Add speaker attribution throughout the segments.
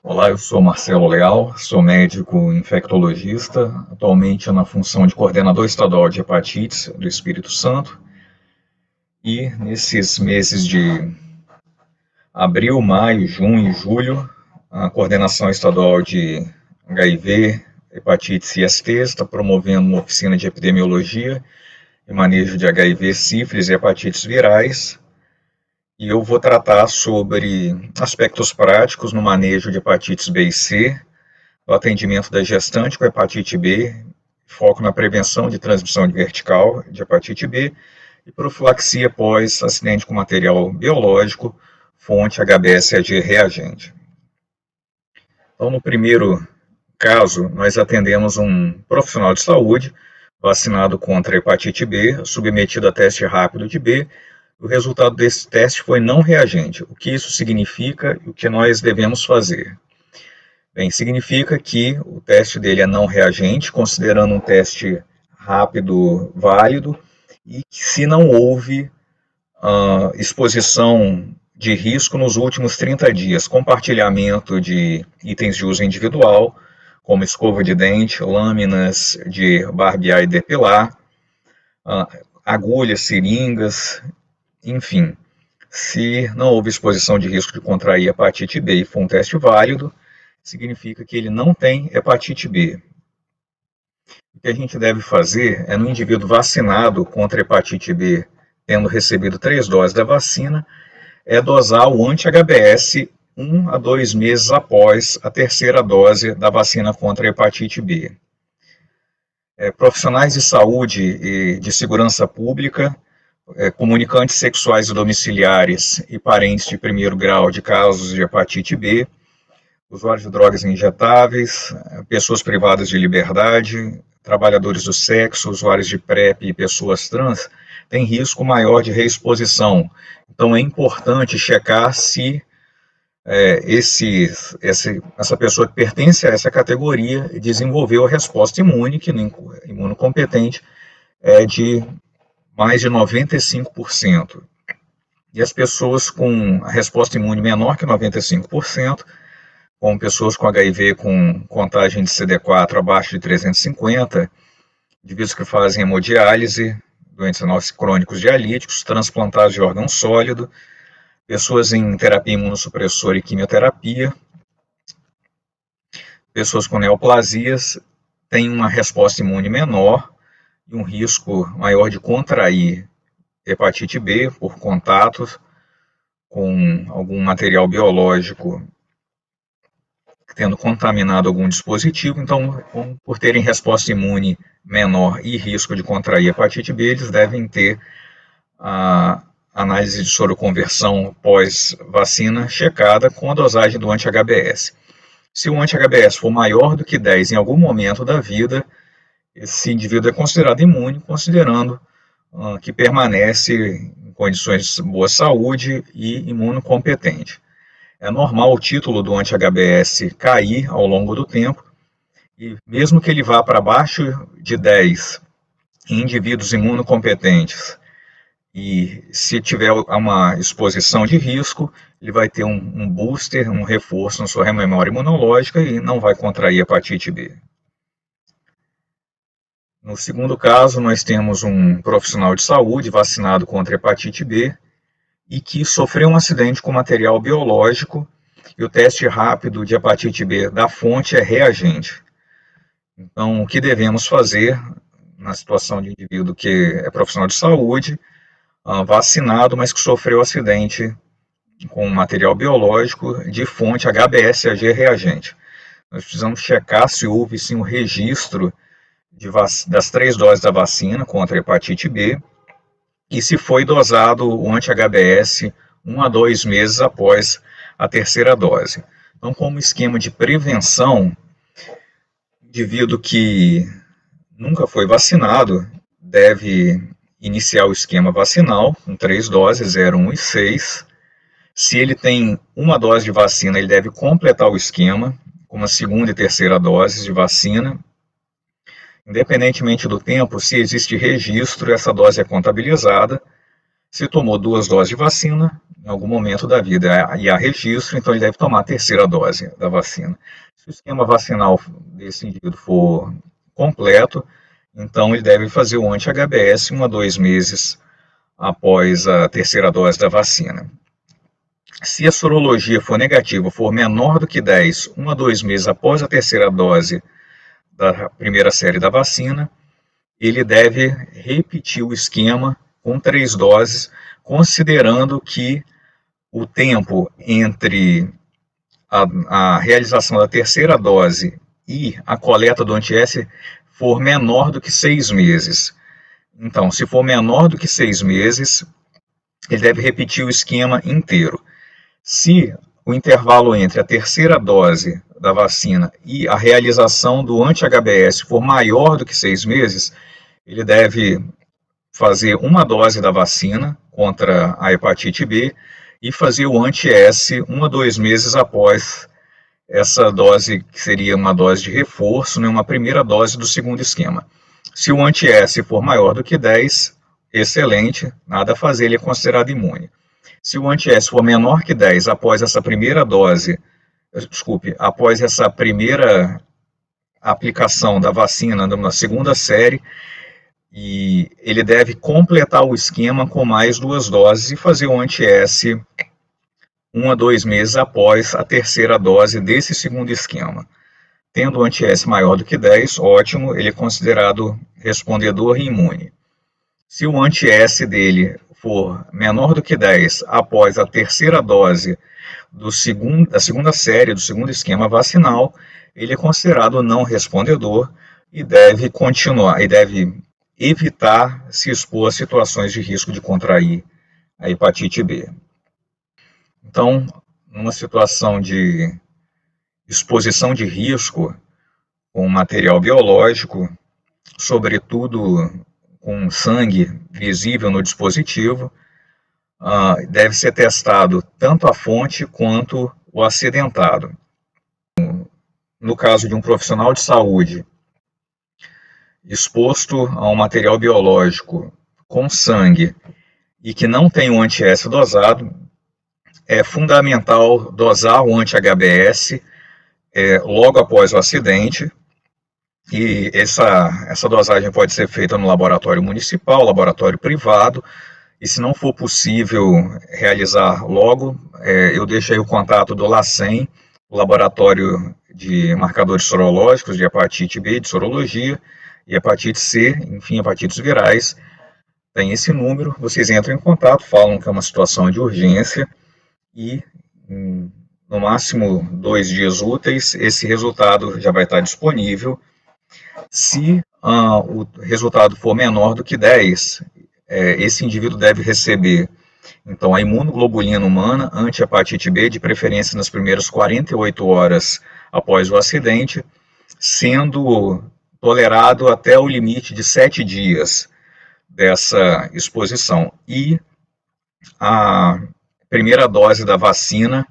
Speaker 1: Olá, eu sou Marcelo Leal, sou médico infectologista, atualmente na função de coordenador estadual de hepatites do Espírito Santo. E nesses meses de abril, maio, junho e julho, a coordenação estadual de HIV, hepatites e IST está promovendo uma oficina de epidemiologia e manejo de HIV, sífilis e hepatites virais. E eu vou tratar sobre aspectos práticos no manejo de hepatites B e C, o atendimento da gestante com hepatite B, foco na prevenção de transmissão vertical de hepatite B e profilaxia pós acidente com material biológico, fonte HBsAg reagente. Então, no primeiro caso, nós atendemos um profissional de saúde vacinado contra a hepatite B, submetido a teste rápido de B. O resultado desse teste foi não reagente. O que isso significa e o que nós devemos fazer? Bem, significa que o teste dele é não reagente, considerando um teste rápido válido, e que se não houve exposição de risco nos últimos 30 dias, compartilhamento de itens de uso individual, como escova de dente, lâminas de barbear e depilar, agulhas, seringas, enfim. Se não houve exposição de risco de contrair hepatite B e for um teste válido, significa que ele não tem hepatite B. O que a gente deve fazer é, no indivíduo vacinado contra hepatite B, tendo recebido 3 doses da vacina, é dosar o anti-HBs 1 a 2 meses após a terceira dose da vacina contra a hepatite B. Profissionais de saúde e de segurança pública, comunicantes sexuais e domiciliares e parentes de primeiro grau de casos de hepatite B, usuários de drogas injetáveis, pessoas privadas de liberdade, trabalhadores do sexo, usuários de PrEP e pessoas trans, têm risco maior de reexposição. Então é importante checar se essa pessoa que pertence a essa categoria desenvolveu a resposta imune, que no imunocompetente é de mais de 95%. E as pessoas com a resposta imune menor que 95%, como pessoas com HIV com contagem de CD4 abaixo de 350, indivíduos que fazem hemodiálise, doentes renais crônicos dialíticos, transplantados de órgão sólido, pessoas em terapia imunossupressora e quimioterapia, pessoas com neoplasias têm uma resposta imune menor e um risco maior de contrair hepatite B por contatos com algum material biológico tendo contaminado algum dispositivo. Então, por terem resposta imune menor e risco de contrair hepatite B, eles devem ter a análise de soroconversão pós-vacina checada com a dosagem do anti-HBs. Se o anti-HBs for maior do que 10 em algum momento da vida, esse indivíduo é considerado imune, considerando que permanece em condições de boa saúde e imunocompetente. É normal o título do anti-HBs cair ao longo do tempo, e mesmo que ele vá para baixo de 10 em indivíduos imunocompetentes, e se tiver uma exposição de risco, ele vai ter um booster, um reforço na sua memória imunológica e não vai contrair hepatite B. No segundo caso, nós temos um profissional de saúde vacinado contra hepatite B e que sofreu um acidente com material biológico e o teste rápido de hepatite B da fonte é reagente. Então, o que devemos fazer na situação de indivíduo que é profissional de saúde, vacinado, mas que sofreu acidente com material biológico de fonte HBsAg reagente? Nós precisamos checar se houve sim um registro das 3 doses da vacina contra a hepatite B e se foi dosado o anti-HBs 1 a 2 meses após a terceira dose. Então, como esquema de prevenção, indivíduo que nunca foi vacinado deve iniciar o esquema vacinal com 3 doses, 0, 1 e 6. Se ele tem uma dose de vacina, ele deve completar o esquema com uma segunda e terceira dose de vacina. Independentemente do tempo, se existe registro, essa dose é contabilizada. Se tomou 2 doses de vacina, em algum momento da vida e há registro, então ele deve tomar a 3ª dose da vacina. Se o esquema vacinal desse indivíduo for completo, então ele deve fazer o anti-HBS 1 a 2 meses após a 3ª dose da vacina. Se a sorologia for negativa, for menor do que 10, 1 a 2 meses após a 3ª dose da primeira série da vacina, ele deve repetir o esquema com 3 doses, considerando que o tempo entre a realização da 3ª dose e a coleta do anti-S for menor do que 6 meses. Então, se for menor do que 6 meses, ele deve repetir o esquema inteiro. Se o intervalo entre a 3ª dose da vacina e a realização do anti-HBS for maior do que 6 meses, ele deve fazer 1 dose da vacina contra a hepatite B e fazer o anti-S 1 a 2 meses após essa dose, que seria uma dose de reforço, uma primeira dose do segundo esquema. Se o anti-S for maior do que 10, excelente, nada a fazer, ele é considerado imune. Se o anti-S for menor que 10 após essa primeira dose, após essa primeira aplicação da vacina na segunda série, e ele deve completar o esquema com mais 2 doses e fazer o anti-S 1 a 2 meses após a 3ª dose desse segundo esquema. Tendo o anti-S maior do que 10, ótimo, ele é considerado respondedor e imune. Se o anti-S dele for menor do que 10 após a 3ª dose da segunda série, do segundo esquema vacinal, ele é considerado não respondedor e deve continuar, e deve evitar se expor a situações de risco de contrair a hepatite B. Então, numa situação de exposição de risco com material biológico, sobretudo com sangue visível no dispositivo, deve ser testado tanto a fonte quanto o acidentado. No caso de um profissional de saúde exposto a um material biológico com sangue e que não tem o anti-S dosado, é fundamental dosar o anti-HBS logo após o acidente, e essa dosagem pode ser feita no laboratório municipal, laboratório privado, e se não for possível realizar logo, eu deixo aí o contato do LACEN, o laboratório de marcadores sorológicos de hepatite B, de sorologia, e hepatite C, enfim, hepatites virais. Tem esse número, vocês entram em contato, falam que é uma situação de urgência, e no máximo 2 dias úteis, esse resultado já vai estar disponível. Se o resultado for menor do que 10, esse indivíduo deve receber, então, a imunoglobulina humana anti-hepatite B, de preferência nas primeiras 48 horas após o acidente, sendo tolerado até o limite de 7 dias dessa exposição. E a primeira dose da vacina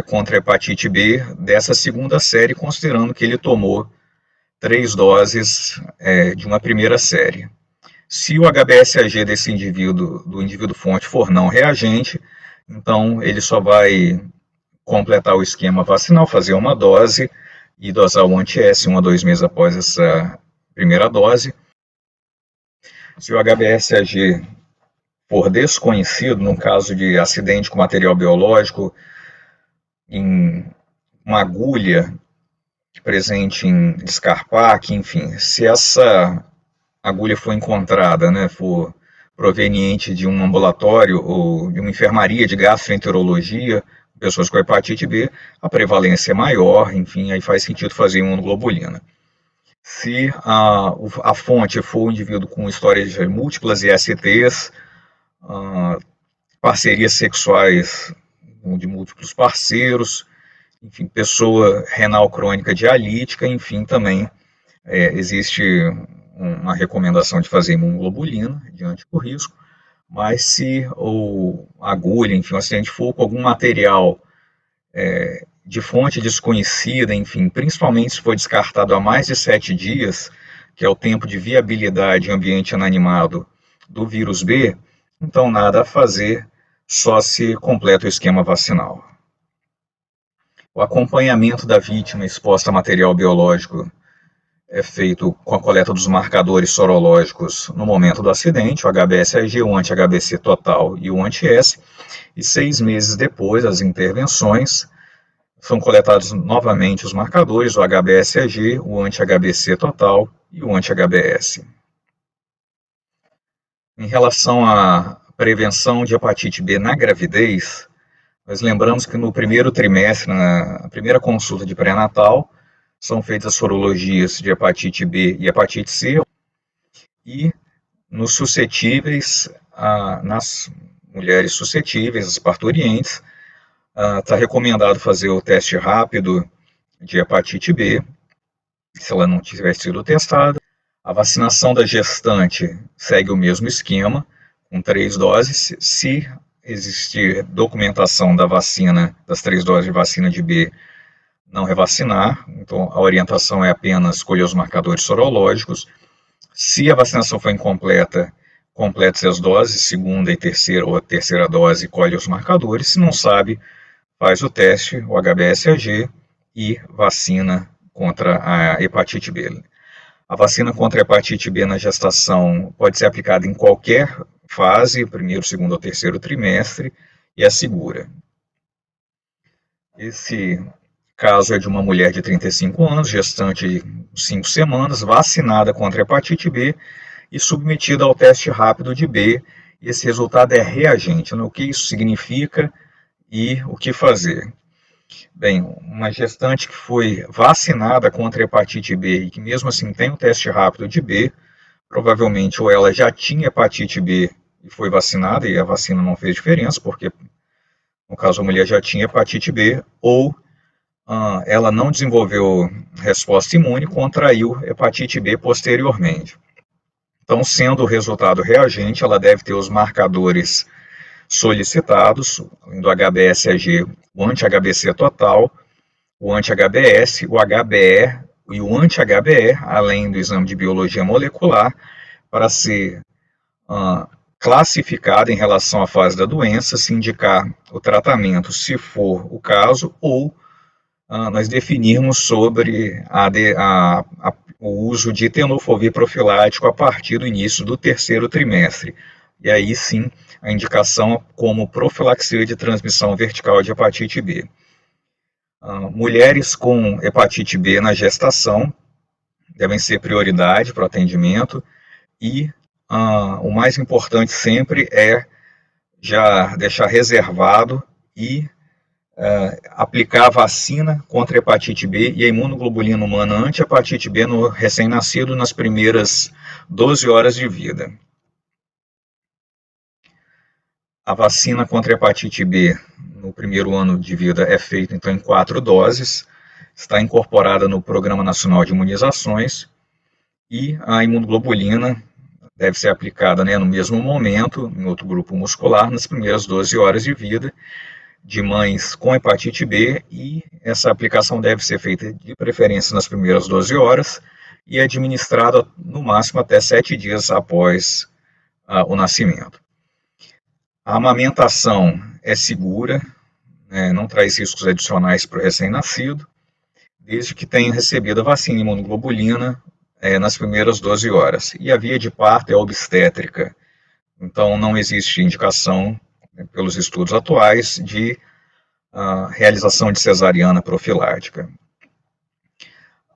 Speaker 1: contra a hepatite B dessa segunda série, considerando que ele tomou 3 doses de uma primeira série. Se o HBsAg desse indivíduo, do indivíduo fonte, for não reagente, então ele só vai completar o esquema vacinal, fazer uma dose e dosar o anti-S 1 a 2 meses após essa primeira dose. Se o HBsAg for desconhecido, no caso de acidente com material biológico, em uma agulha presente em descarpaque, enfim, se essa agulha for encontrada, for proveniente de um ambulatório ou de uma enfermaria de gastroenterologia, pessoas com hepatite B, a prevalência é maior, enfim, aí faz sentido fazer imunoglobulina. Se a fonte for um indivíduo com história de múltiplas ISTs, parcerias sexuais de múltiplos parceiros, enfim, pessoa renal crônica dialítica, enfim, também existe uma recomendação de fazer imunoglobulina diante do risco, mas se a agulha, enfim, o acidente for com algum material de fonte desconhecida, enfim, principalmente se for descartado há mais de 7 dias, que é o tempo de viabilidade em ambiente inanimado do vírus B, então nada a fazer, só se completa o esquema vacinal. O acompanhamento da vítima exposta a material biológico é feito com a coleta dos marcadores sorológicos no momento do acidente, o HBsAg, o anti-HBC total e o anti-S, e 6 meses depois das intervenções, são coletados novamente os marcadores, o HBsAg, o anti-HBC total e o anti-HBs. Em relação à prevenção de hepatite B na gravidez, nós lembramos que no primeiro trimestre, na primeira consulta de pré-natal, são feitas as sorologias de hepatite B e hepatite C, e nos suscetíveis, nas mulheres suscetíveis, as parturientes, está recomendado fazer o teste rápido de hepatite B, se ela não tiver sido testada. A vacinação da gestante segue o mesmo esquema, com 3 doses. Se existir documentação da vacina, das 3 doses de vacina de B, não revacinar. Então, a orientação é apenas escolher os marcadores sorológicos. Se a vacinação for incompleta, complete-se as doses, segunda e terceira, ou a terceira dose, colhe os marcadores. Se não sabe, faz o teste, o HBsAg, e vacina contra a hepatite B. A vacina contra a hepatite B na gestação pode ser aplicada em qualquer fase, primeiro, segundo ou terceiro trimestre, e é segura. Esse caso é de uma mulher de 35 anos, gestante de 5 semanas, vacinada contra a hepatite B e submetida ao teste rápido de B. Esse resultado é reagente. O que isso significa e o que fazer? Bem, uma gestante que foi vacinada contra a hepatite B e que mesmo assim tem um teste rápido de B, provavelmente ou ela já tinha hepatite B e foi vacinada e a vacina não fez diferença, porque no caso a mulher já tinha hepatite B, ou ela não desenvolveu resposta imune, contraiu hepatite B posteriormente. Então, sendo o resultado reagente, ela deve ter os marcadores solicitados, do HBsAg, o anti-HBC total, o anti-HBs, o HBe e o anti-HBe, além do exame de biologia molecular, para ser classificado em relação à fase da doença, se indicar o tratamento, se for o caso, ou nós definirmos sobre o uso de tenofovir profilático a partir do início do terceiro trimestre. E aí sim, a indicação como profilaxia de transmissão vertical de hepatite B. Mulheres com hepatite B na gestação devem ser prioridade para o atendimento e o mais importante sempre é já deixar reservado e aplicar a vacina contra a hepatite B e a imunoglobulina humana anti-hepatite B no recém-nascido nas primeiras 12 horas de vida. A vacina contra a hepatite B no primeiro ano de vida é feita então em 4 doses, está incorporada no Programa Nacional de Imunizações e a imunoglobulina deve ser aplicada no mesmo momento, em outro grupo muscular, nas primeiras 12 horas de vida de mães com hepatite B, e essa aplicação deve ser feita de preferência nas primeiras 12 horas e administrada no máximo até 7 dias após o nascimento. A amamentação é segura, não traz riscos adicionais para o recém-nascido, desde que tenha recebido a vacina imunoglobulina nas primeiras 12 horas. E a via de parto é obstétrica, então não existe indicação, pelos estudos atuais, de realização de cesariana profilática.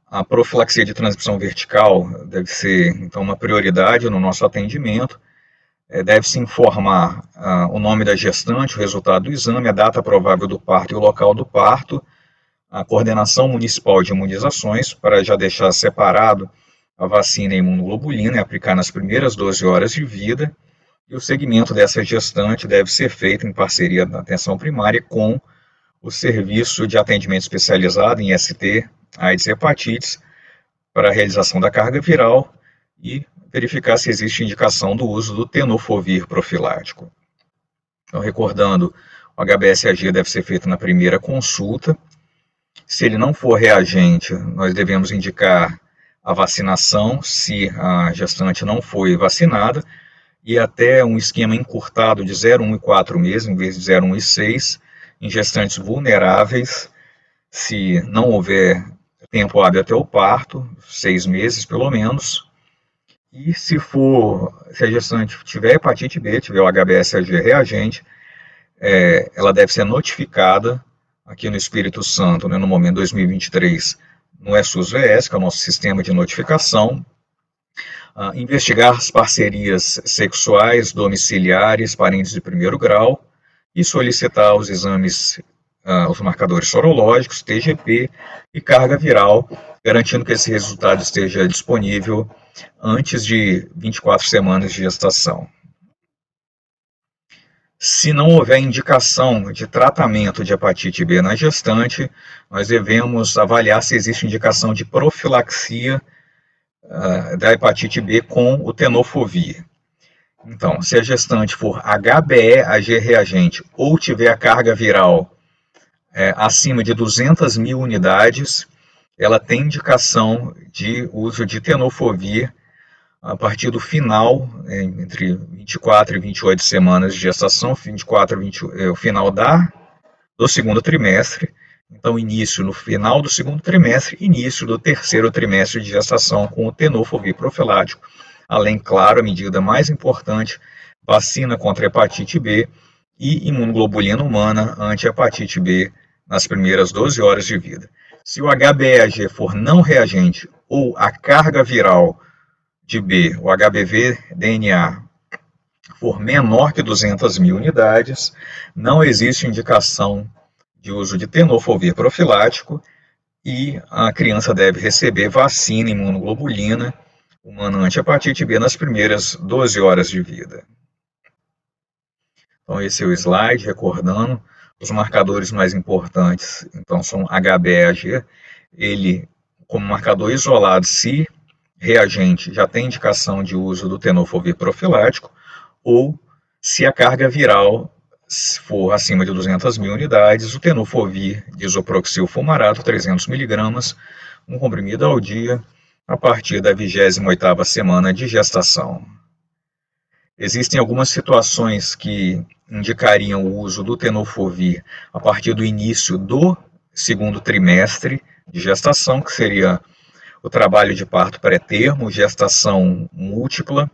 Speaker 1: A profilaxia de transmissão vertical deve ser, então, uma prioridade no nosso atendimento. Deve-se informar o nome da gestante, o resultado do exame, a data provável do parto e o local do parto, a coordenação municipal de imunizações, para já deixar separado a vacina e a imunoglobulina e aplicar nas primeiras 12 horas de vida, e o segmento dessa gestante deve ser feito em parceria da atenção primária com o serviço de atendimento especializado em ST, AIDS e hepatites, para a realização da carga viral e verificar se existe indicação do uso do tenofovir profilático. Então, recordando, o HBsAg deve ser feito na primeira consulta. Se ele não for reagente, nós devemos indicar a vacinação, se a gestante não foi vacinada, e até um esquema encurtado de 0,1 e 4 meses, em vez de 0,1 e 6, em gestantes vulneráveis, se não houver tempo hábil até o parto, 6 meses pelo menos. E se a gestante tiver hepatite B, tiver o HBsAg reagente, ela deve ser notificada aqui no Espírito Santo, né, no momento 2023, no SUS-VS, que é o nosso sistema de notificação, investigar as parcerias sexuais, domiciliares, parentes de primeiro grau e solicitar os exames, os marcadores sorológicos, TGP e carga viral, garantindo que esse resultado esteja disponível antes de 24 semanas de gestação. Se não houver indicação de tratamento de hepatite B na gestante, nós devemos avaliar se existe indicação de profilaxia da hepatite B com o tenofovir. Então, se a gestante for HBeAg reagente ou tiver a carga viral acima de 200 mil unidades, ela tem indicação de uso de tenofovir a partir do final, entre 24 e 28 semanas de gestação, 24 a 20, o final do segundo trimestre. Então, início no final do segundo trimestre, início do terceiro trimestre de gestação com o tenofovir profilático. Além, claro, a medida mais importante, vacina contra hepatite B e imunoglobulina humana anti-hepatite B nas primeiras 12 horas de vida. Se o HBeAg for não reagente ou a carga viral de B, o HBV-DNA, for menor que 200 mil unidades, não existe indicação de uso de tenofovir profilático e a criança deve receber vacina imunoglobulina humana anti-hepatite B nas primeiras 12 horas de vida. Então, esse é o slide, recordando. Os marcadores mais importantes, então, são HBeAg, ele, como marcador isolado, se reagente já tem indicação de uso do tenofovir profilático, ou se a carga viral for acima de 200 mil unidades, o tenofovir disoproxil fumarato, 300 mg, um comprimido ao dia, a partir da 28ª semana de gestação. Existem algumas situações que indicariam o uso do tenofovir a partir do início do segundo trimestre de gestação, que seria o trabalho de parto pré-termo, gestação múltipla,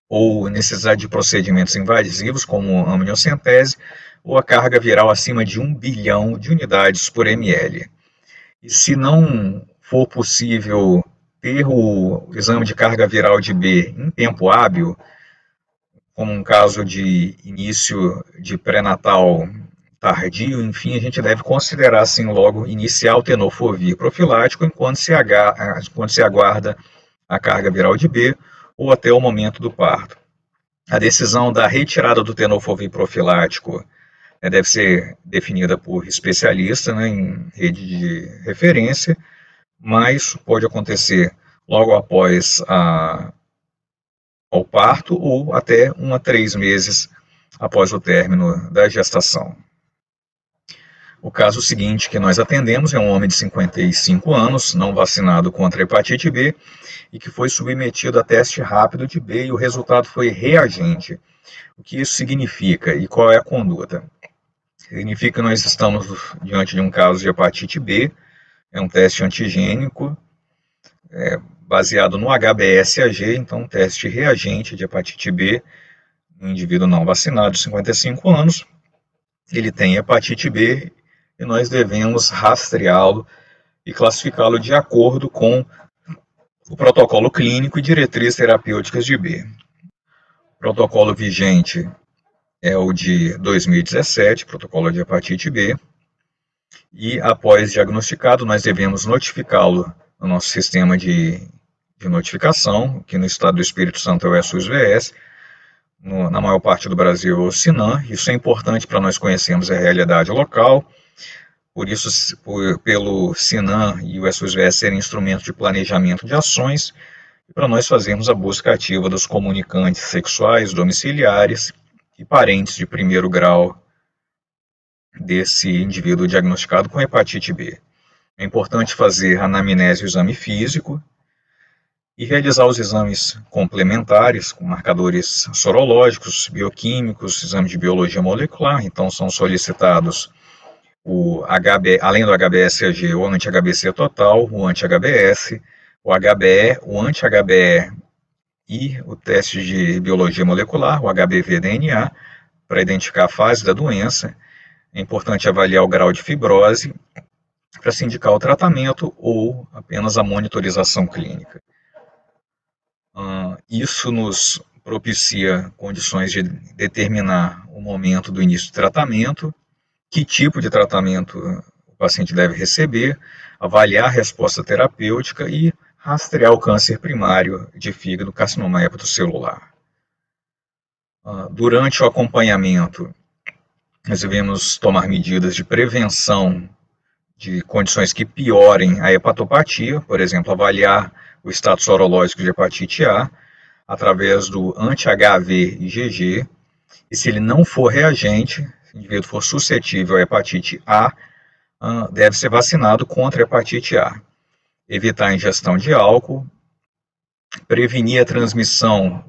Speaker 1: ou necessidade de procedimentos invasivos, como amniocentese, ou a carga viral acima de 1 bilhão de unidades por ml. E se não for possível ter o exame de carga viral de B em tempo hábil, como um caso de início de pré-natal tardio, enfim, a gente deve considerar, assim, logo iniciar o tenofovir profilático enquanto se aguarda a carga viral de B ou até o momento do parto. A decisão da retirada do tenofovir profilático deve ser definida por especialista, né, em rede de referência, mas pode acontecer logo após ao parto ou até 1 a 3 meses após o término da gestação. O caso seguinte que nós atendemos é um homem de 55 anos, não vacinado contra a hepatite B, e que foi submetido a teste rápido de B e o resultado foi reagente. O que isso significa e qual é a conduta? Significa que nós estamos diante de um caso de hepatite B, é um teste antigênico, baseado no HBsAg, então um teste reagente de hepatite B, no indivíduo não vacinado de 55 anos, ele tem hepatite B e nós devemos rastreá-lo e classificá-lo de acordo com o protocolo clínico e diretrizes terapêuticas de B. O protocolo vigente é o de 2017, protocolo de hepatite B, e após diagnosticado, nós devemos notificá-lo no nosso sistema de notificação, que no estado do Espírito Santo é o SUS-VS, na maior parte do Brasil é o SINAM. Isso é importante para nós conhecermos a realidade local, por isso, pelo SINAM e o SUS-VS serem instrumentos de planejamento de ações, e para nós fazermos a busca ativa dos comunicantes sexuais, domiciliares e parentes de primeiro grau desse indivíduo diagnosticado com hepatite B. É importante fazer a anamnese e o exame físico e realizar os exames complementares com marcadores sorológicos, bioquímicos, exames de biologia molecular. Então, são solicitados além do HBsAg, o anti-HBC total, o anti-HBs, o HBe, o anti-HBe e o teste de biologia molecular, o HBV-DNA, para identificar a fase da doença. É importante avaliar o grau de fibrose para se indicar o tratamento ou apenas a monitorização clínica. Isso nos propicia condições de determinar o momento do início do tratamento, que tipo de tratamento o paciente deve receber, avaliar a resposta terapêutica e rastrear o câncer primário de fígado, carcinoma hepatocelular. Durante o acompanhamento, nós devemos tomar medidas de prevenção de condições que piorem a hepatopatia, por exemplo, avaliar o status sorológico de hepatite A através do anti-HV-IgG, e se ele não for reagente, se o indivíduo for suscetível à hepatite A, deve ser vacinado contra a hepatite A. Evitar a ingestão de álcool, prevenir a transmissão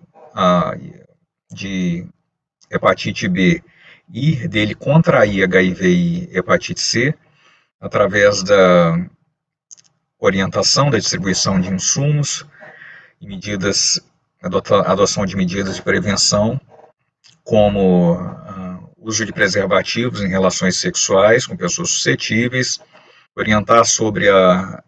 Speaker 1: de hepatite B e dele contrair HIV e hepatite C, através da orientação da distribuição de insumos e adoção de medidas de prevenção, como uso de preservativos em relações sexuais com pessoas suscetíveis, orientar sobre a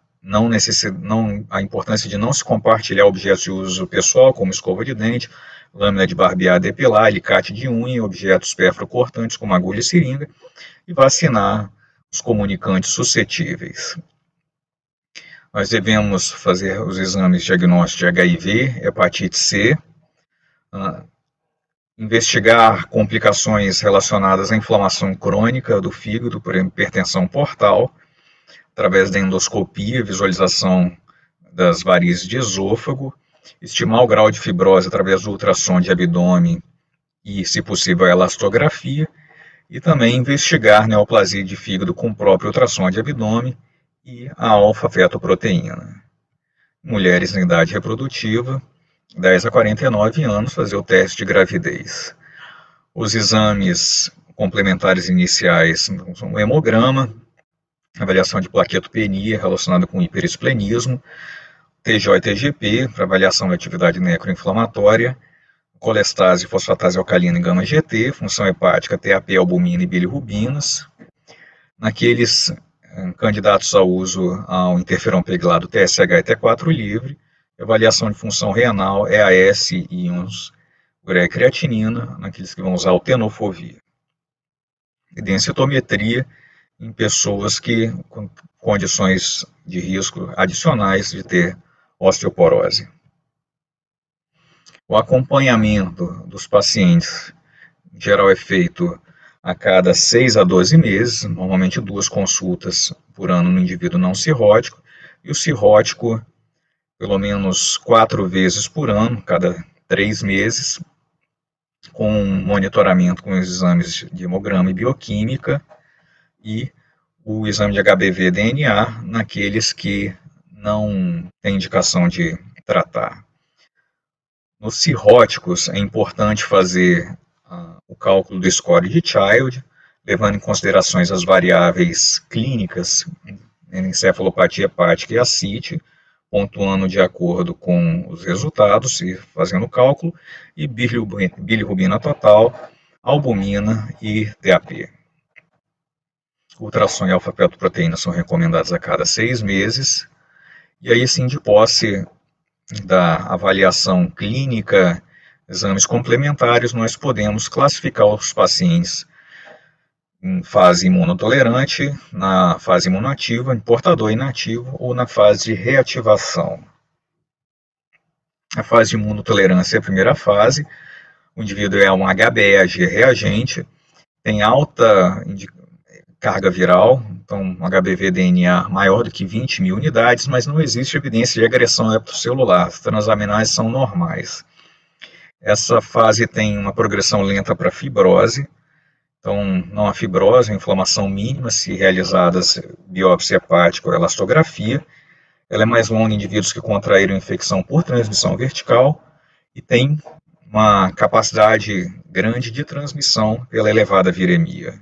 Speaker 1: importância de não se compartilhar objetos de uso pessoal, como escova de dente, lâmina de barbear, depilar, alicate de unha, objetos perfuro-cortantes como agulha e seringa, e vacinar os comunicantes suscetíveis. Nós devemos fazer os exames diagnósticos de HIV, hepatite C, investigar complicações relacionadas à inflamação crônica do fígado por hipertensão portal, através da endoscopia, visualização das varizes de esôfago, estimar o grau de fibrose através do ultrassom de abdômen e, se possível, a elastografia, e também investigar neoplasia de fígado com o próprio ultrassom de abdômen e a alfa-fetoproteína. Mulheres em idade reprodutiva, 10 a 49 anos, fazer o teste de gravidez. Os exames complementares iniciais são o hemograma, avaliação de plaquetopenia relacionada com hiperesplenismo, TJ e TGP, para avaliação da atividade necroinflamatória, colestase, fosfatase alcalina e gama-GT, função hepática, TAP, albumina e bilirrubinas. Naqueles candidatos ao uso ao interferon peglado TSH e T4 livre, avaliação de função renal, EAS, íons, ureia e creatinina, naqueles que vão usar o tenofovir. E densitometria em pessoas com condições de risco adicionais de ter osteoporose. O acompanhamento dos pacientes, em geral, é feito a cada 6 a 12 meses, normalmente 2 consultas por ano no indivíduo não cirrótico, e o cirrótico pelo menos 4 vezes por ano, cada 3 meses, com monitoramento com os exames de hemograma e bioquímica, e o exame de HBV-DNA naqueles que não têm indicação de tratar. Nos cirróticos, é importante fazer o cálculo do score de Child, levando em considerações as variáveis clínicas, encefalopatia hepática e ascite, pontuando de acordo com os resultados e fazendo o cálculo, e bilirrubina total, albumina e TAP. Ultrassom e alfa-fetoproteína são recomendados a cada 6 meses, e aí sim, de posse da avaliação clínica, exames complementares, nós podemos classificar os pacientes em fase imunotolerante, na fase imunoativa, em portador inativo ou na fase de reativação. A fase de imunotolerância é a primeira fase, o indivíduo é um HBeAg reagente, tem alta carga viral, então um HBV-DNA maior do que 20 mil unidades, mas não existe evidência de agressão hepatocelular, as transaminases são normais. Essa fase tem uma progressão lenta para fibrose, então não há fibrose, inflamação mínima, se realizadas biópsia hepática ou elastografia, Ela é mais longa em indivíduos que contraíram infecção por transmissão vertical e tem uma capacidade grande de transmissão pela elevada viremia.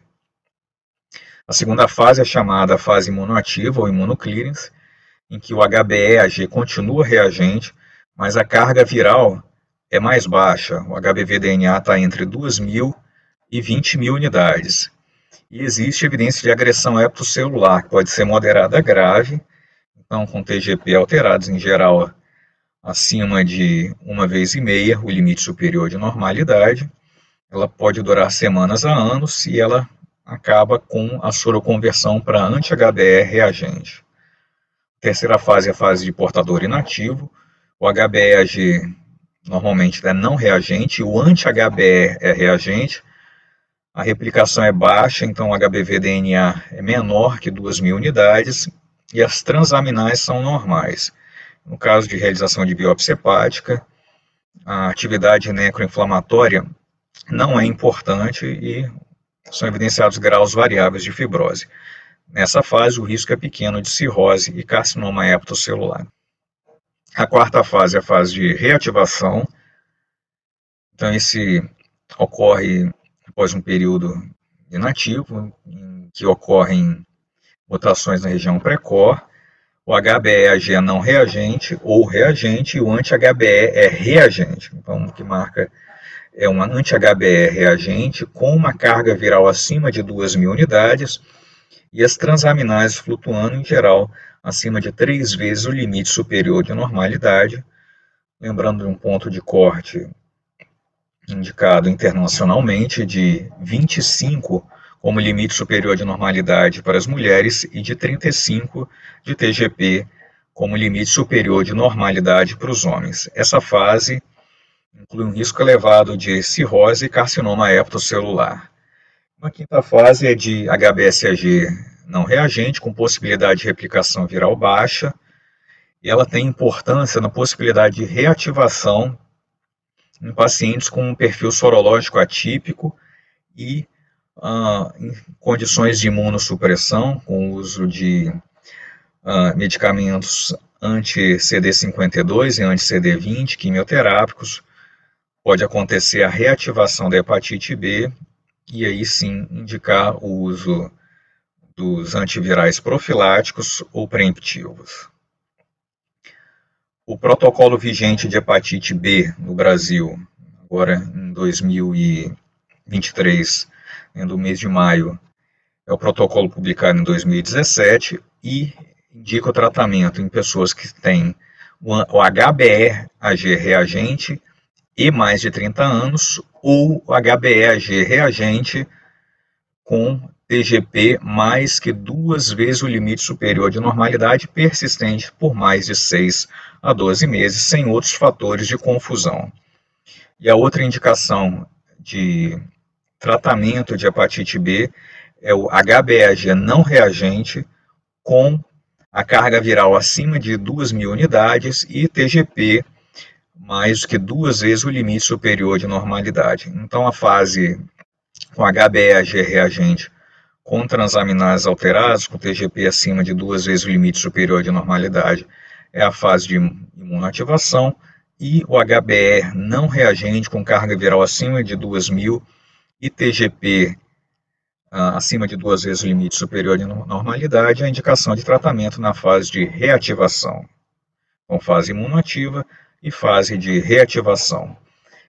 Speaker 1: A segunda fase é chamada fase imunoativa ou imunoclearance, em que o HBeAg continua reagente, mas a carga viral é mais baixa. O HBV-DNA está entre 2.000 e 20.000 unidades. E existe evidência de agressão hepatocelular, que pode ser moderada a grave, então com TGP alterados em geral acima de 1,5 vezes o limite superior de normalidade. Ela pode durar semanas a anos e ela acaba com a soroconversão para anti-HBe reagente. A terceira fase é a fase de portador inativo. O HBeAg normalmente é não reagente, o anti-HBe é reagente. A replicação é baixa, então o HBV-DNA é menor que 2.000 unidades e as transaminais são normais. No caso de realização de biópsia hepática, a atividade necroinflamatória não é importante e são evidenciados graus variáveis de fibrose. Nessa fase, o risco é pequeno de cirrose e carcinoma hepatocelular. A quarta fase é a fase de reativação. Então, esse ocorre após um período inativo, em que ocorrem mutações na região precor. O HBeAg é não reagente ou reagente e o anti-HBe é reagente. Então, o que marca é um anti-HBe reagente com uma carga viral acima de 2.000 unidades e as transaminais flutuando, em geral, acima de 3 vezes o limite superior de normalidade. Lembrando de um ponto de corte indicado internacionalmente de 25 como limite superior de normalidade para as mulheres e de 35 de TGP como limite superior de normalidade para os homens. Essa fase inclui um risco elevado de cirrose e carcinoma hepatocelular. Uma quinta fase é de HBsAg não reagente, com possibilidade de replicação viral baixa, e ela tem importância na possibilidade de reativação em pacientes com um perfil sorológico atípico e em condições de imunossupressão, com o uso de medicamentos anti-CD52 e anti-CD20, quimioterápicos. Pode acontecer a reativação da hepatite B e aí sim indicar o uso dos antivirais profiláticos ou preemptivos. O protocolo vigente de hepatite B no Brasil, agora em 2023, no mês de maio, é o protocolo publicado em 2017 e indica o tratamento em pessoas que têm o HBeAg reagente e mais de 30 anos, ou o HBeAg reagente com TGP mais que 2 vezes o limite superior de normalidade persistente por mais de 6 a 12 meses, sem outros fatores de confusão. E a outra indicação de tratamento de hepatite B é o HBeAg não reagente com a carga viral acima de 2.000 unidades e TGP mais que 2 vezes o limite superior de normalidade. Então, a fase com HBeAg reagente com transaminase alteradas, com TGP acima de 2 vezes o limite superior de normalidade, é a fase de imunoativação, e o HBe não reagente com carga viral acima de 2.000 e TGP acima de 2 vezes o limite superior de normalidade, a indicação de tratamento na fase de reativação, com fase imunoativa e fase de reativação.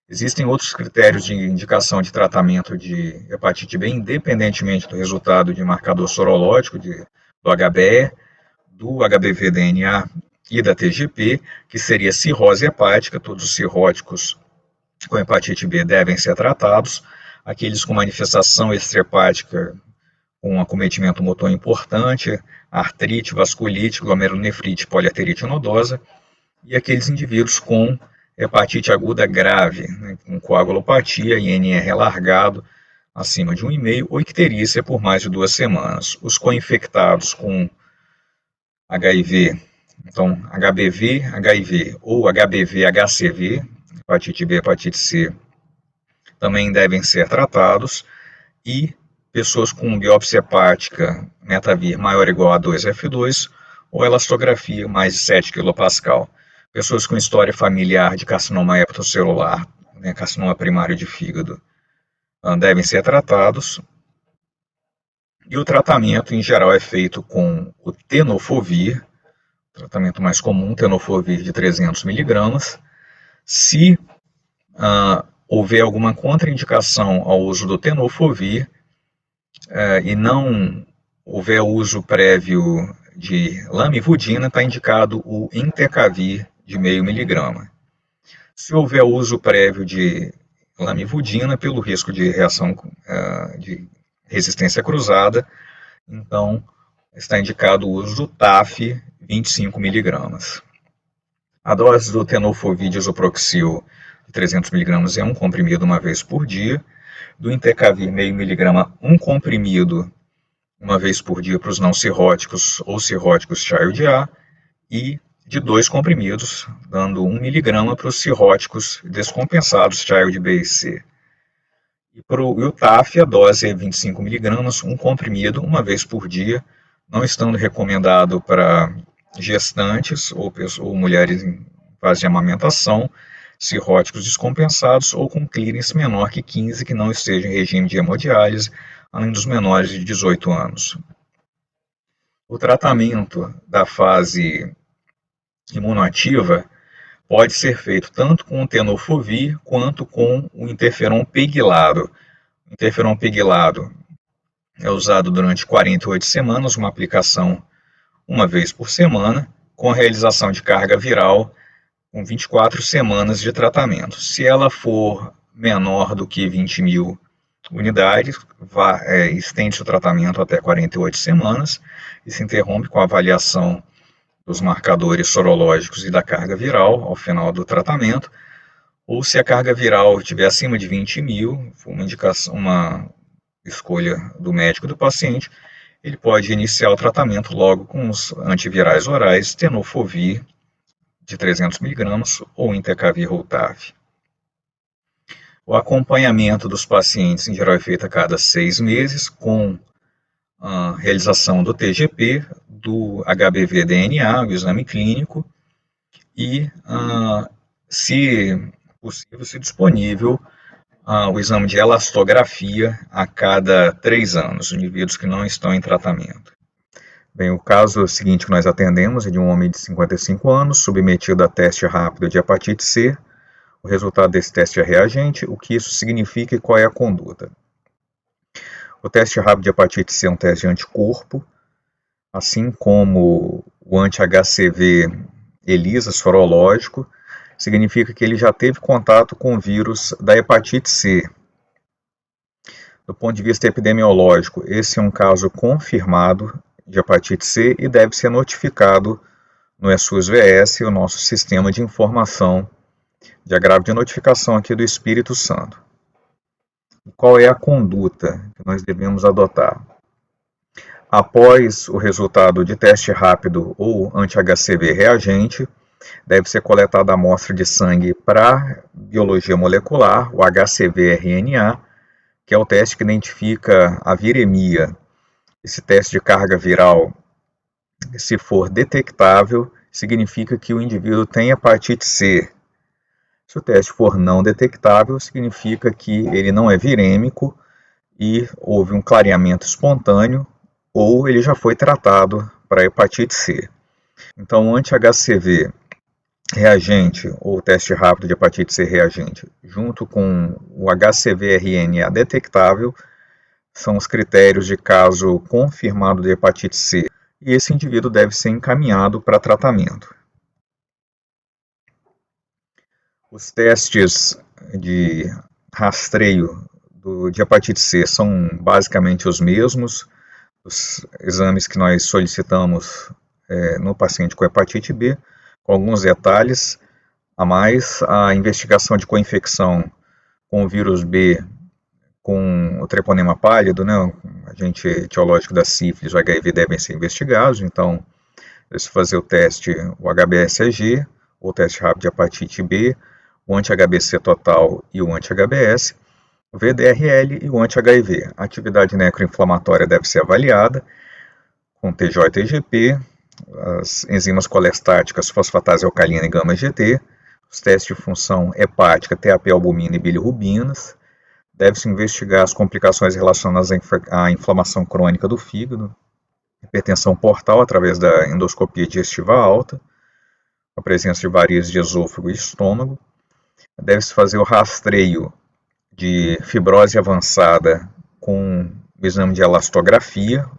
Speaker 1: Existem outros critérios de indicação de tratamento de hepatite B, independentemente do resultado de marcador sorológico do HBe, do HBV-DNA e da TGP, que seria cirrose hepática. Todos os cirróticos com hepatite B devem ser tratados. Aqueles com manifestação extrahepática com acometimento motor importante, artrite, vasculite, glomerulonefrite, poliarterite nodosa, e aqueles indivíduos com hepatite aguda grave, com coagulopatia e NR alargado acima de 1,5 ou icterícia por mais de 2 semanas. Os co-infectados com HIV, então HBV, HIV ou HBV-HCV, hepatite B, hepatite C, também devem ser tratados, e pessoas com biópsia hepática metavir maior ou igual a 2F2 ou elastografia mais de 7 kPa. Pessoas com história familiar de carcinoma hepatocelular, né, carcinoma primário de fígado, devem ser tratados. E o tratamento, em geral, é feito com o tenofovir, tratamento mais comum, tenofovir de 300 mg. Se houver alguma contraindicação ao uso do tenofovir e não houver uso prévio de lamivudina, está indicado o entecavir de 0,5 mg. Se houver uso prévio de lamivudina, pelo risco de reação de resistência cruzada, então está indicado o uso do TAF 25 mg. A dose do tenofovir de isoproxil de 300 mg é um comprimido uma vez por dia, do entecavir 0,5 mg, um comprimido uma vez por dia para os não cirróticos ou cirróticos Child A, e de 2 comprimidos, dando 1 mg para os cirróticos descompensados Child B e C. E para o TAF, a dose é 25 mg, um comprimido uma vez por dia, não estando recomendado para gestantes ou mulheres em fase de amamentação, cirróticos descompensados ou com clearance menor que 15 que não esteja em regime de hemodiálise, além dos menores de 18 anos. O tratamento da fase imunoativa pode ser feito tanto com o tenofovir quanto com o interferon pegilado. O interferon pegilado é usado durante 48 semanas, uma aplicação uma vez por semana, com a realização de carga viral com 24 semanas de tratamento. Se ela for menor do que 20.000 unidades, estende-se o tratamento até 48 semanas e se interrompe com a avaliação dos marcadores sorológicos e da carga viral ao final do tratamento, ou se a carga viral estiver acima de 20.000, for uma escolha do médico do paciente, ele pode iniciar o tratamento logo com os antivirais orais, tenofovir de 300 mg ou entecavir ou TAF. O acompanhamento dos pacientes, em geral, é feito a cada 6 meses, com a realização do TGP, do HBV-DNA, o exame clínico, e, se possível, se disponível, o exame de elastografia a cada 3 anos, indivíduos que não estão em tratamento. Bem, o caso seguinte que nós atendemos é de um homem de 55 anos, submetido a teste rápido de hepatite C. O resultado desse teste é reagente, o que isso significa e qual é a conduta. O teste rápido de hepatite C é um teste de anticorpo, assim como o anti-HCV ELISA sorológico, significa que ele já teve contato com o vírus da hepatite C. Do ponto de vista epidemiológico, esse é um caso confirmado de hepatite C e deve ser notificado no ESUS-VS, o nosso sistema de informação de agravo de notificação aqui do Espírito Santo. Qual é a conduta que nós devemos adotar? Após o resultado de teste rápido ou anti-HCV reagente, deve ser coletada a amostra de sangue para biologia molecular, o HCV-RNA, que é o teste que identifica a viremia. Esse teste de carga viral, se for detectável, significa que o indivíduo tem hepatite C. Se o teste for não detectável, significa que ele não é virêmico e houve um clareamento espontâneo ou ele já foi tratado para hepatite C. Então, o anti-HCV reagente ou teste rápido de hepatite C reagente, junto com o HCV-RNA detectável, são os critérios de caso confirmado de hepatite C. E esse indivíduo deve ser encaminhado para tratamento. Os testes de rastreio de hepatite C são basicamente os mesmos, os exames que nós solicitamos no paciente com hepatite B, com alguns detalhes a mais. A investigação de coinfecção com o vírus B, com o treponema pálido, né, o agente etiológico da sífilis, o HIV, devem ser investigados. Então, se fazer o teste, o HBsAg, o teste rápido de hepatite B, o anti-HBC total e o anti-HBs, o VDRL e o anti-HIV. A atividade necroinflamatória deve ser avaliada com TJ e TGP, as enzimas colestáticas fosfatase alcalina e gama-GT, os testes de função hepática, TAP-albumina e bilirrubinas. Deve-se investigar as complicações relacionadas à inflamação crônica do fígado, hipertensão portal através da endoscopia digestiva alta, a presença de varizes de esôfago e estômago. Deve-se fazer o rastreio de fibrose avançada com o exame de elastografia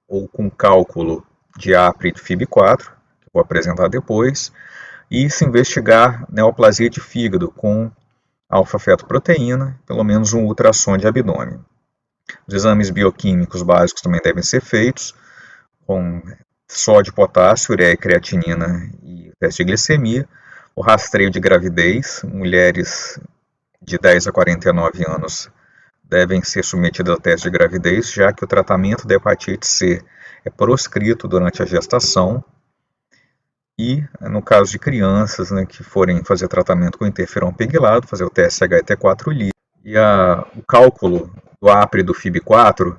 Speaker 1: ou com cálculo de APRI e de FIB4, que vou apresentar depois, e se investigar neoplasia de fígado com alfa-fetoproteína, pelo menos um ultrassom de abdômen. Os exames bioquímicos básicos também devem ser feitos, com sódio, potássio, ureia e creatinina e teste de glicemia, o rastreio de gravidez, mulheres de 10 a 49 anos devem ser submetidas ao teste de gravidez, já que o tratamento da hepatite C é proscrito durante a gestação. E, no caso de crianças, né, que forem fazer tratamento com interferon pegilado, fazer o teste HT4 livre. E o cálculo do APRI e do FIB4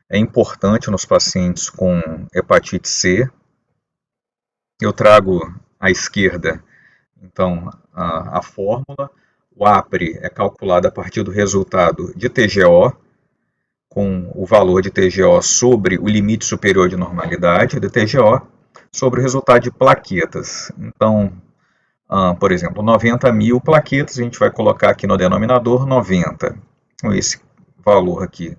Speaker 1: é importante nos pacientes com hepatite C. Eu trago à esquerda, então, a fórmula. O APRI é calculado a partir do resultado de TGO, com o valor de TGO sobre o limite superior de normalidade de TGO, sobre o resultado de plaquetas. Então, por exemplo, 90 mil plaquetas, a gente vai colocar aqui no denominador 90. Então, esse valor aqui,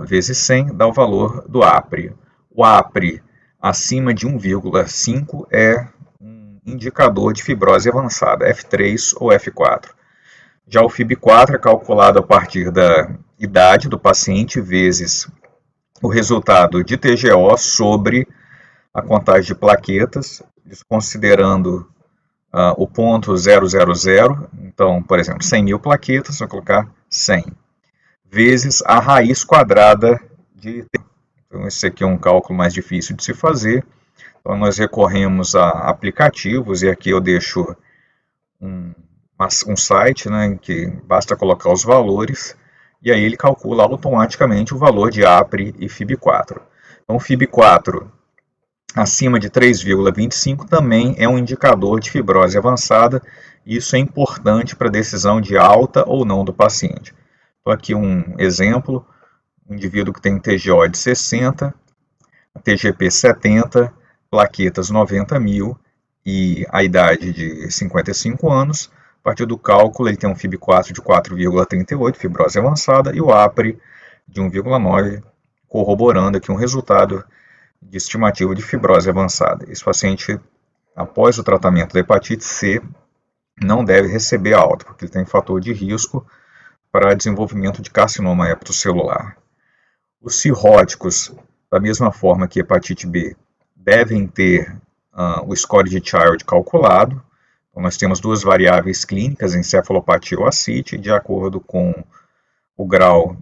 Speaker 1: vezes 100, dá o valor do APRI. O APRI acima de 1,5 é um indicador de fibrose avançada, F3 ou F4. Já o FIB4 é calculado a partir da idade do paciente vezes o resultado de TGO sobre a contagem de plaquetas, considerando o ponto 000, então, por exemplo, 100 mil plaquetas, vou colocar 100, vezes a raiz quadrada de T. Então, esse aqui é um cálculo mais difícil de se fazer, então nós recorremos a aplicativos, e aqui eu deixo um site, né, que basta colocar os valores, e aí ele calcula automaticamente o valor de APRI e FIB4. Então, o FIB4 acima de 3,25 também é um indicador de fibrose avançada, e isso é importante para a decisão de alta ou não do paciente. Então, aqui um exemplo, um indivíduo que tem TGO de 60, TGP 70, plaquetas 90 mil e a idade de 55 anos. A partir do cálculo, ele tem um FIB4 de 4,38, fibrose avançada, e o APRI de 1,9, corroborando aqui um resultado de estimativa de fibrose avançada. Esse paciente, após o tratamento da hepatite C, não deve receber alta, porque ele tem fator de risco para desenvolvimento de carcinoma hepatocelular. Os cirróticos, da mesma forma que hepatite B, devem ter o score de Child calculado. Então, nós temos duas variáveis clínicas, encefalopatia ou ascite, de acordo com o grau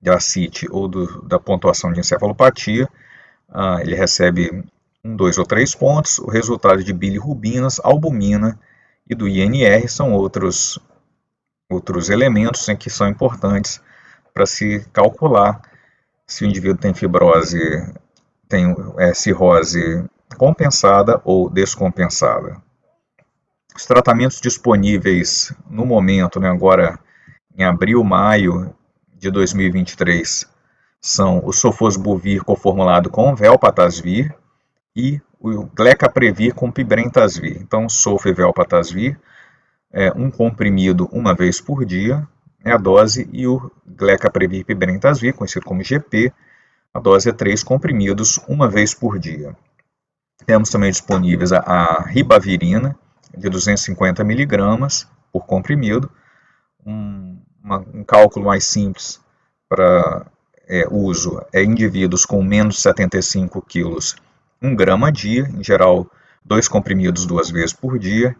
Speaker 1: de ascite ou da pontuação de encefalopatia. Ele recebe 1, 2 ou 3 pontos. O resultado de bilirrubinas, albumina e do INR são outros elementos que são importantes para se calcular se o indivíduo tem fibrose, tem cirrose compensada ou descompensada. Os tratamentos disponíveis no momento, né, agora em abril, maio de 2023, são o sofosbuvir coformulado com velpatasvir e o glecaprevir com pibrentasvir. Então, sof e velpatasvir é um comprimido uma vez por dia, é a dose, e o glecaprevir pibrentasvir, conhecido como GP, a dose é 3 comprimidos uma vez por dia. Temos também disponíveis a ribavirina, de 250 mg por comprimido. Um cálculo mais simples para uso é indivíduos com menos de 75 quilos, 1 grama a dia, em geral 2 comprimidos 2 vezes por dia,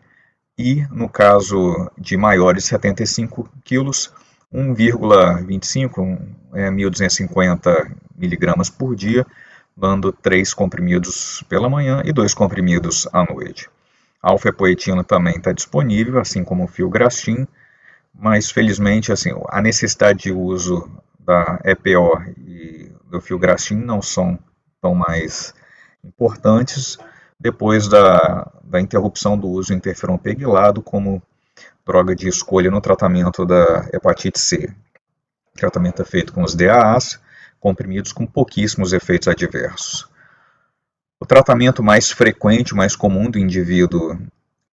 Speaker 1: e no caso de maiores de 75 quilos, 1,25, 1.250 miligramas por dia, dando 3 comprimidos pela manhã e 2 comprimidos à noite. A alfa-epoetina também está disponível, assim como o filgrastim, mas felizmente assim, a necessidade de uso da EPO e do filgrastim não são tão mais importantes depois da interrupção do uso do interferon pegilado como droga de escolha no tratamento da hepatite C. O tratamento é feito com os DAAs, comprimidos com pouquíssimos efeitos adversos. O tratamento mais frequente, mais comum do indivíduo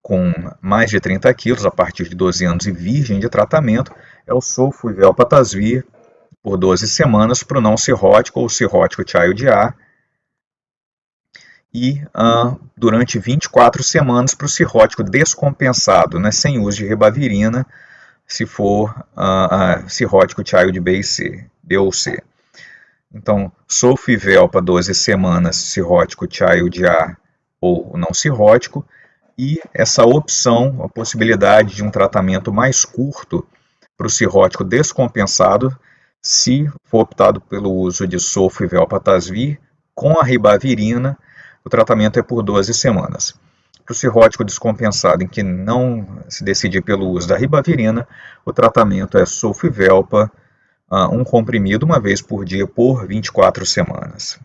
Speaker 1: com mais de 30 quilos, a partir de 12 anos e virgem de tratamento, é o sulfo e velpatasvir por 12 semanas para o não cirrótico ou cirrótico Child-A e durante 24 semanas para o cirrótico descompensado, né, sem uso de ribavirina, se for cirrótico Child-B ou C. Então, sulfo e velpa 12 semanas, cirrótico Child-A ou não cirrótico, e essa opção, a possibilidade de um tratamento mais curto para o cirrótico descompensado, se for optado pelo uso de sulfo e velpatasvir com a ribavirina, o tratamento é por 12 semanas. Para o cirrótico descompensado, em que não se decidir pelo uso da ribavirina, o tratamento é sulfo e velpa, um comprimido uma vez por dia por 24 semanas.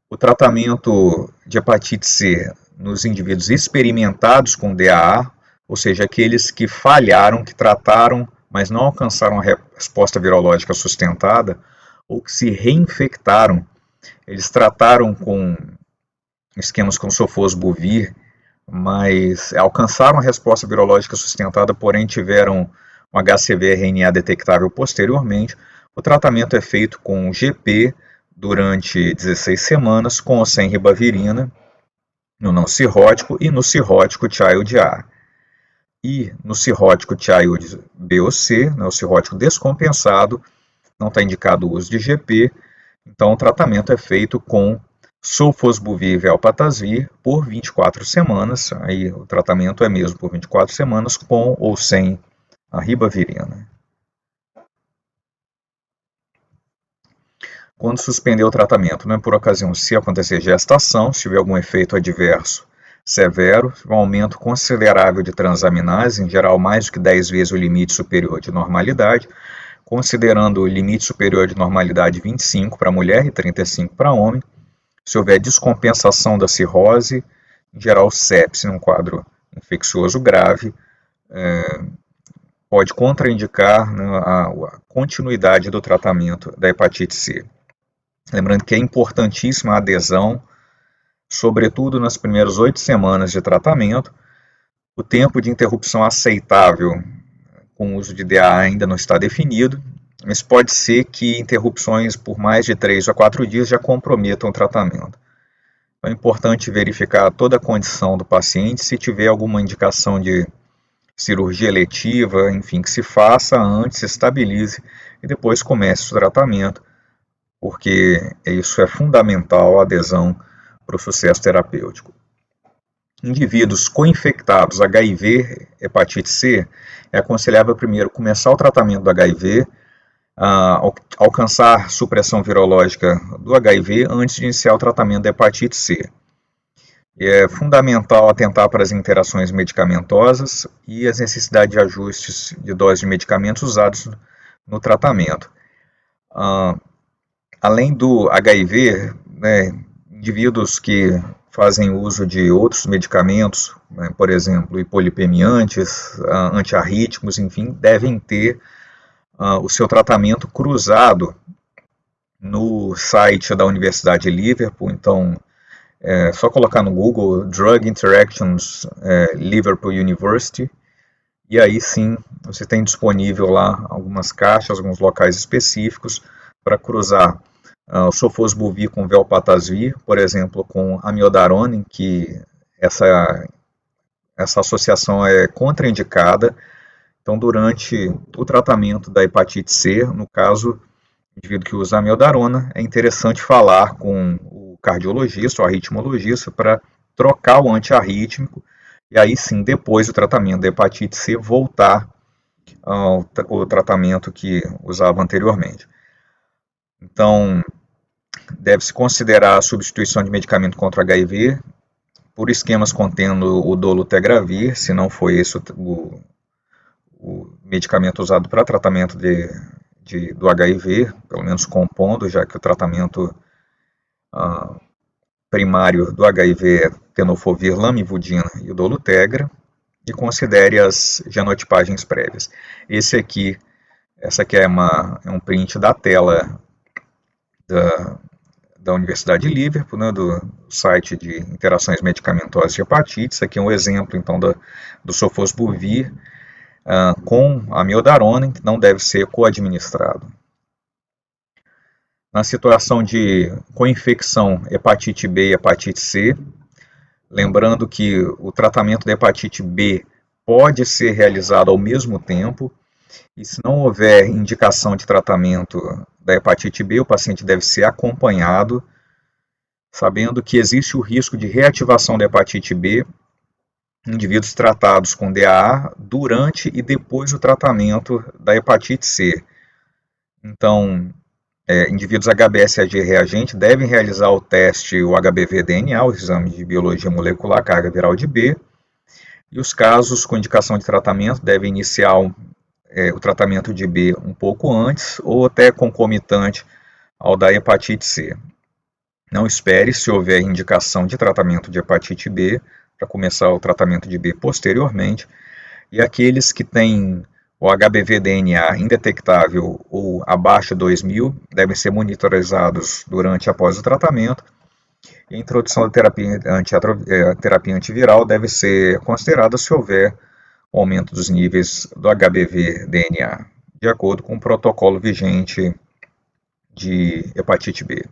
Speaker 1: O tratamento de hepatite C nos indivíduos experimentados com DAA, ou seja, aqueles que falharam, que trataram, mas não alcançaram a resposta virológica sustentada, ou que se reinfectaram, eles trataram com esquemas com sofosbuvir, mas alcançaram a resposta virológica sustentada, porém tiveram um HCV-RNA detectável posteriormente. O tratamento é feito com GP durante 16 semanas, com ou sem ribavirina, no não cirrótico e no cirrótico Child-A. E no cirrótico Child-B ou C, o cirrótico descompensado, não está indicado o uso de GP, então o tratamento é feito com sulfosbuvir e velpatasvir por 24 semanas, aí o tratamento é mesmo por 24 semanas, com ou sem a ribavirina. Quando suspender o tratamento, por ocasião, se acontecer gestação, se tiver algum efeito adverso severo, um aumento considerável de transaminase, em geral mais do que 10 vezes o limite superior de normalidade, considerando o limite superior de normalidade 25 para mulher e 35 para homem, se houver descompensação da cirrose, em geral sepse num quadro infeccioso grave, pode contraindicar a continuidade do tratamento da hepatite C. Lembrando que é importantíssima a adesão, sobretudo nas primeiras 8 semanas de tratamento. O tempo de interrupção aceitável com o uso de DA ainda não está definido, mas pode ser que interrupções por mais de 3 a 4 dias já comprometam o tratamento. Então é importante verificar toda a condição do paciente, se tiver alguma indicação de cirurgia eletiva, enfim, que se faça antes, se estabilize e depois comece o tratamento, porque isso é fundamental, a adesão para o sucesso terapêutico. Indivíduos co-infectados HIV, hepatite C, é aconselhável primeiro começar o tratamento do HIV, alcançar supressão virológica do HIV antes de iniciar o tratamento da hepatite C. É fundamental atentar para as interações medicamentosas e as necessidades de ajustes de dose de medicamentos usados no tratamento. Além do HIV, indivíduos que fazem uso de outros medicamentos, por exemplo, hipolipemiantes, antiarrítmicos, enfim, devem ter o seu tratamento cruzado no site da Universidade de Liverpool. Então, é só colocar no Google Drug Interactions Liverpool University, e aí sim você tem disponível lá algumas caixas, alguns locais específicos para cruzar o sofosbuvir com velpatasvir, por exemplo, com amiodarone, que essa associação é contraindicada. Então, durante o tratamento da hepatite C, no caso, indivíduo que usa amiodarona, é interessante falar com o cardiologista ou arritmologista para trocar o antiarrítmico e aí sim, depois do tratamento da hepatite C, voltar ao tratamento que usava anteriormente. Então, deve-se considerar a substituição de medicamento contra HIV por esquemas contendo o dolutegravir, se não foi esse o medicamento usado para tratamento do HIV, pelo menos compondo, já que o tratamento primário do HIV é tenofovir, lamivudina e dolutegra, e considere as genotipagens prévias. Essa aqui é um print da tela da Universidade de Liverpool, né, do site de interações medicamentosas de hepatite. Isso aqui é um exemplo, então, do sofosbuvir com amiodarona, que não deve ser coadministrado. Na situação de co-infecção hepatite B e hepatite C, lembrando que o tratamento da hepatite B pode ser realizado ao mesmo tempo, e se não houver indicação de tratamento da hepatite B, o paciente deve ser acompanhado, sabendo que existe o risco de reativação da hepatite B em indivíduos tratados com DAA durante e depois do tratamento da hepatite C. Então, indivíduos HBsAg reagente devem realizar o teste, o HBV-DNA, o exame de biologia molecular carga viral de B, e os casos com indicação de tratamento devem iniciar o tratamento de B um pouco antes ou até concomitante ao da hepatite C. Não espere, se houver indicação de tratamento de hepatite B, para começar o tratamento de B posteriormente, e aqueles que têm o HBV-DNA indetectável ou abaixo de 2.000 devem ser monitorizados durante e após o tratamento. E a introdução da terapia antiviral deve ser considerada se houver o aumento dos níveis do HBV-DNA, de acordo com o protocolo vigente de hepatite B.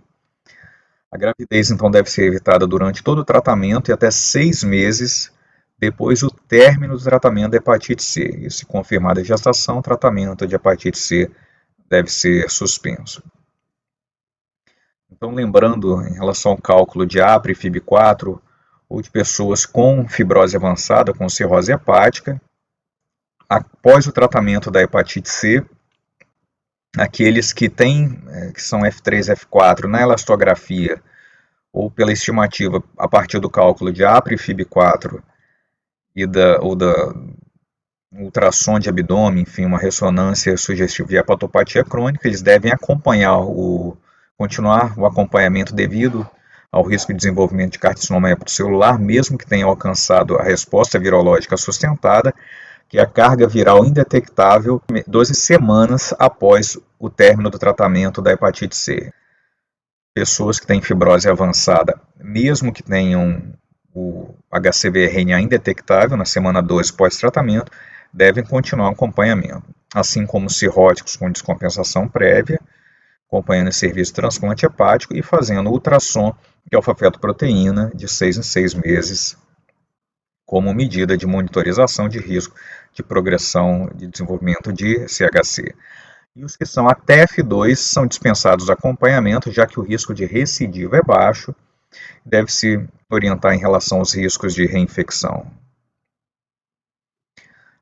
Speaker 1: A gravidez, então, deve ser evitada durante todo o tratamento e até 6 meses depois do término do tratamento da hepatite C. E se confirmada a gestação, o tratamento de hepatite C deve ser suspenso. Então, lembrando, em relação ao cálculo de APRE e FIB4, ou de pessoas com fibrose avançada, com cirrose hepática, após o tratamento da hepatite C, aqueles que são F3, F4 na elastografia, ou pela estimativa a partir do cálculo de APRE e FIB4 ou da ultrassom de abdômen, enfim, uma ressonância sugestiva de hepatopatia crônica, eles devem continuar o acompanhamento devido ao risco de desenvolvimento de carcinoma hepatocelular, mesmo que tenha alcançado a resposta virológica sustentada, que é a carga viral indetectável 12 semanas após o término do tratamento da hepatite C. Pessoas que têm fibrose avançada, mesmo que tenham o HCV-RNA indetectável na semana 12 pós-tratamento, devem continuar o acompanhamento, assim como cirróticos com descompensação prévia, acompanhando esse serviço de transplante hepático e fazendo ultrassom de alfa-fetoproteína de 6 em 6 meses, como medida de monitorização de risco de progressão de desenvolvimento de CHC. E os que são até F2 são dispensados acompanhamento, já que o risco de recidiva é baixo, deve-se orientar em relação aos riscos de reinfecção.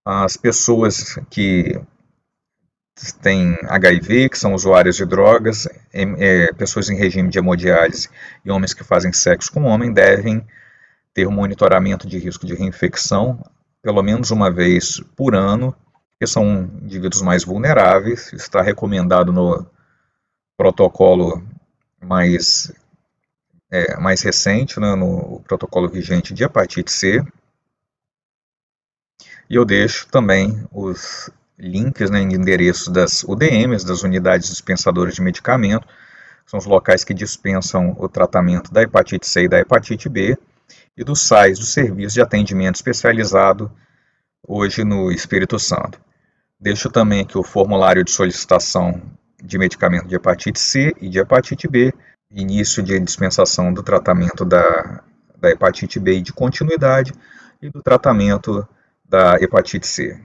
Speaker 1: As pessoas que têm HIV, que são usuários de drogas, pessoas em regime de hemodiálise e homens que fazem sexo com homem devem ter um monitoramento de risco de reinfecção pelo menos uma vez por ano, que são indivíduos mais vulneráveis. Está recomendado no protocolo mais recente, né, no protocolo vigente de hepatite C. E eu deixo também os links, né, de endereços das UDMs, das unidades dispensadoras de medicamento, são os locais que dispensam o tratamento da hepatite C e da hepatite B, e dos SAIs, do Serviço de Atendimento Especializado, hoje no Espírito Santo. Deixo também aqui o formulário de solicitação de medicamento de hepatite C e de hepatite B, início de dispensação do tratamento da hepatite B e de continuidade, e do tratamento da hepatite C.